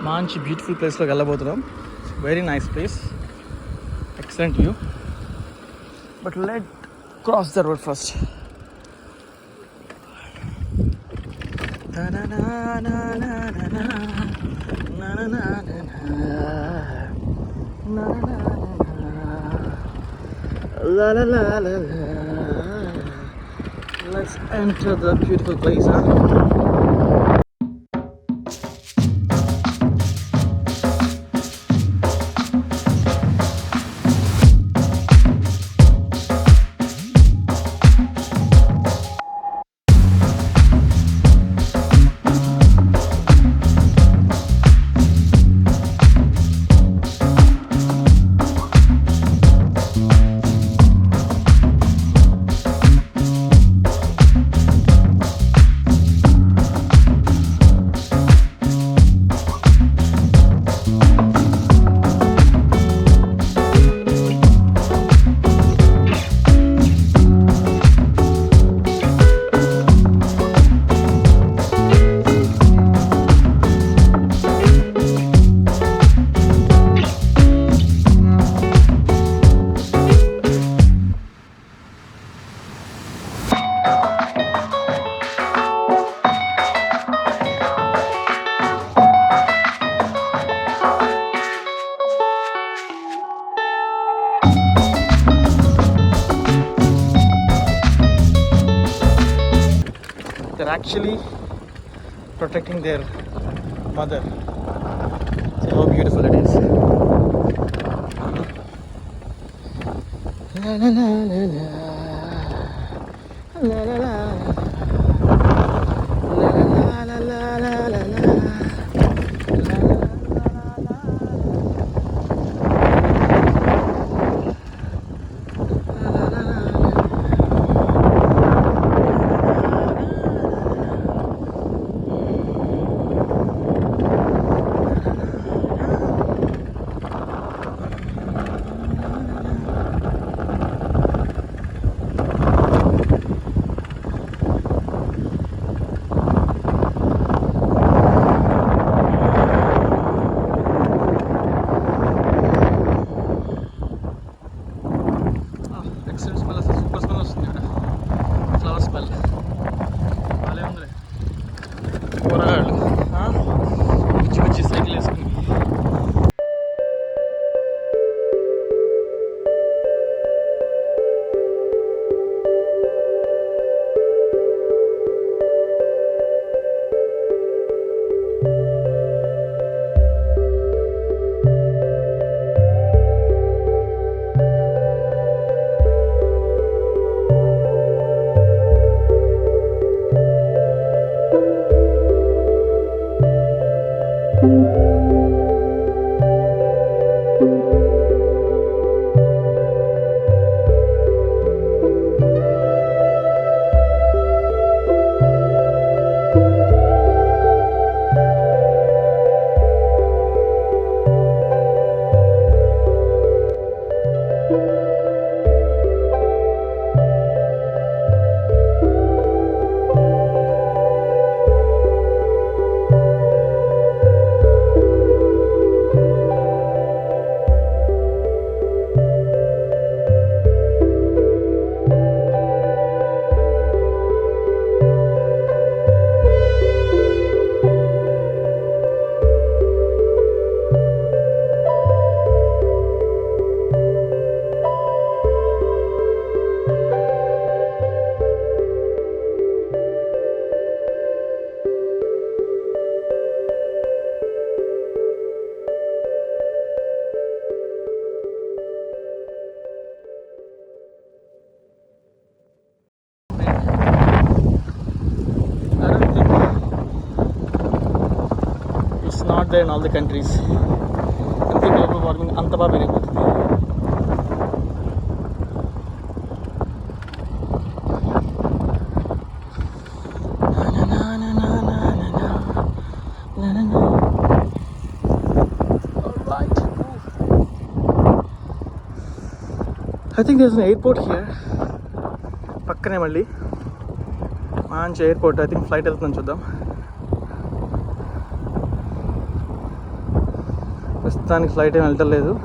మంచి బ్యూటిఫుల్ ప్లేస్లోకి వెళ్ళబోతున్నాం. Very nice place, excellent view. But let cross the road first. Let's enter the beautiful place, huh? They're actually protecting their mother. See how beautiful it is. La la la la la. La la la la. La la la la la la. Not there in all the countries. I think global warming anta ba perigipothundi. Alright. I think there's an airport here. Pakkane malli. Manchi airport. I think flight వెళ్తుందని చూద్దాం. ప్రస్తుతానికి flight ఏం వెళ్తలేదు.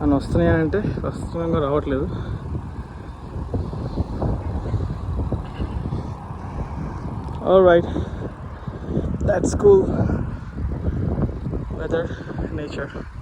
అని వస్తున్నాయంటే ప్రస్తుతంగా రావట్లేదు. Alright, that's cool weather, nature.